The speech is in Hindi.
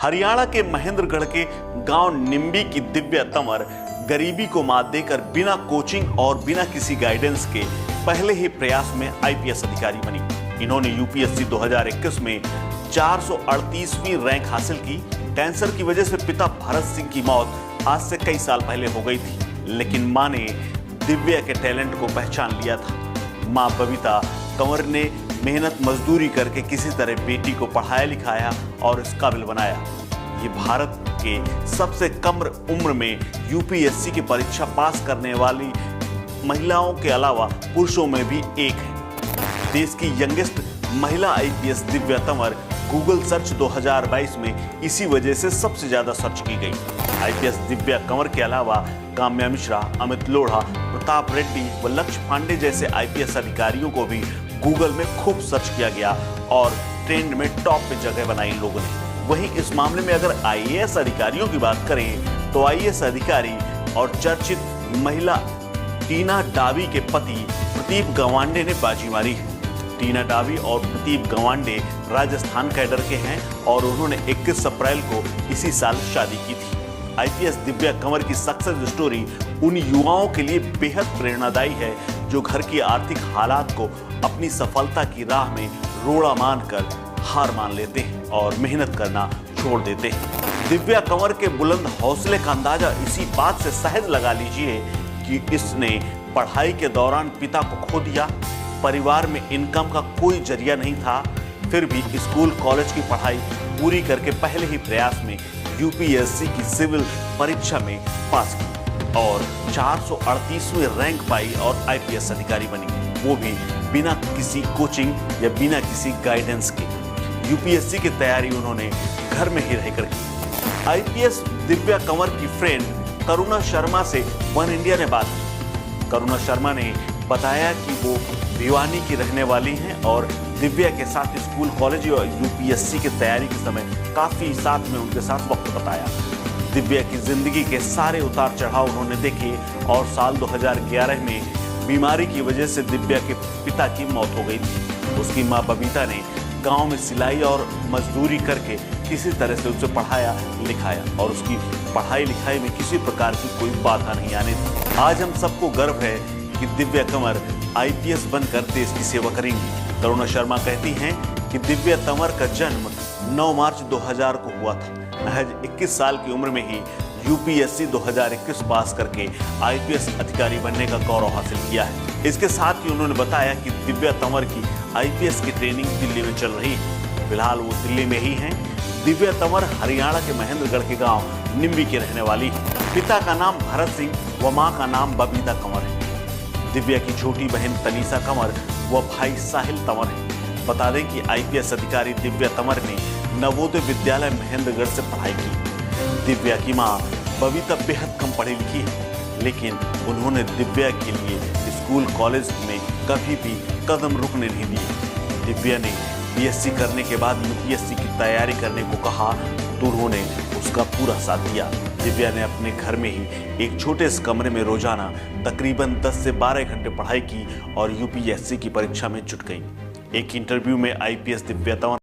हरियाणा के महेंद्रगढ़ के गांव निम्बी की दिव्या तंवर गरीबी को मात देकर बिना कोचिंग और बिना किसी गाइडेंस के पहले ही प्रयास में आईपीएस अधिकारी बनी। इन्होंने यूपीएससी 2021 में 438वीं रैंक हासिल की। कैंसर की वजह से पिता भरत सिंह की मौत आज से कई साल पहले हो गई थी, लेकिन मां ने दिव्या के टैलेंट को पहचान लिया था। मां बबीता कंवर ने मेहनत मजदूरी करके किसी तरह बेटी को पढ़ाया लिखाया और इस काबिल बनाया। ये भारत के सबसे कम उम्र में यूपीएससी की परीक्षा पास करने वाली महिलाओं के अलावा पुरुषों में भी एक है। देश की यंगेस्ट महिला IPS Divya Tanwar Google search 2022 में इसी वजह से सबसे ज्यादा सर्च की गई। आईपीएस दिव्या कंवर के अलावा काम्या मिश्रा, अमित लोढ़ा, प्रताप रेड्डी व लक्ष्य पांडे जैसे आईपीएस अधिकारियों को भी गूगल में खूब सर्च किया गया और ट्रेंड में टॉप पे जगह बनाई लोगों ने। वहीं इस मामले में अगर आईएएस अधिकारियों की बात करें तो आईएएस अधिकारी और चर्चित महिला टीना डावी के पति प्रदीप गवांडे ने बाजी मारी है। टीना डावी और प्रदीप गवांडे राजस्थान कैडर के हैं और उन्होंने 21 अप्रैल को इसी साल शादी की थी। आईपीएस दिव्या कंवर की सक्सेस स्टोरी उन युवाओं के लिए बेहद प्रेरणादायी है जो घर की आर्थिक हालात को अपनी सफलता की राह में रोड़ा मानकर हार मान लेते हैं और मेहनत करना छोड़ देते हैं। दिव्या कंवर के बुलंद हौसले का अंदाजा इसी बात से सहज लगा लीजिए कि इसने पढ़ाई के दौरान पिता को खो दिया। परिवार में इनकम का कोई जरिया नहीं था, फिर भी स्कूल कॉलेज की पढ़ाई पूरी करके पहले ही प्रयास में यूपीएससी की सिविल परीक्षा में पास की और 438वीं रैंक पाई और आईपीएस अधिकारी बनी, वो भी बिना किसी कोचिंग या बिना किसी गाइडेंस के। यूपीएससी की तैयारी उन्होंने घर में ही रहकर की। आईपीएस दिव्या कंवर की फ्रेंड करुणा शर्मा से वन इंडिया ने बात की। करुणा शर्मा ने बताया कि वो भिवानी की रहने वाली हैं और दिव्या के साथ स्कूल कॉलेज और यूपीएससी की तैयारी के समय काफी साथ में उनके साथ वक्त बताया। दिव्या की जिंदगी के सारे उतार चढ़ाव उन्होंने देखे और साल 2011 में बीमारी की वजह से दिव्या के पिता की मौत हो गई थी। उसकी मां बबीता ने गांव में सिलाई और मजदूरी करके किसी तरह से उसे पढ़ाया लिखाया और उसकी पढ़ाई लिखाई में किसी प्रकार की कोई बाधा नहीं आने दी। आज हम सबको गर्व है कि दिव्या कंवर आईपीएस बनकर देश की सेवा करेंगी। करुणा शर्मा कहती हैं कि दिव्या तंवर का जन्म 9 मार्च 2000 को हुआ था। महज 21 साल की उम्र में ही यूपीएससी 2021 पास करके आईपीएस अधिकारी बनने का गौरव हासिल किया है। इसके साथ ही उन्होंने बताया कि दिव्या तंवर की आईपीएस की ट्रेनिंग दिल्ली में चल रही है। फिलहाल वो दिल्ली में ही हैं। दिव्या तंवर हरियाणा के महेंद्रगढ़ के गांव निम्बी की रहने वाली है। पिता का नाम भरत सिंह व मां का नाम बबीता कंवर है। दिव्या की छोटी बहन तनीषा कंवर व भाई साहिल तंवर है। बता दें कि आईपीएस अधिकारी दिव्या तंवर ने नवोदय विद्यालय महेंद्रगढ़ से पढ़ाई की। दिव्या की मां बबीता बेहद कम पढ़ी लिखी है, लेकिन उन्होंने दिव्या के लिए स्कूल कॉलेज में कभी भी कदम रुकने नहीं दिए। दिव्या ने बीएससी करने के बाद यूपीएससी की तैयारी करने को कहा तो उन्होंने उसका पूरा साथ दिया। दिव्या ने अपने घर में ही एक छोटे से कमरे में रोजाना तकरीबन 10 से 12 घंटे पढ़ाई की और यूपीएससी की परीक्षा में जुट गई। एक इंटरव्यू में आईपीएस दिव्या तंवर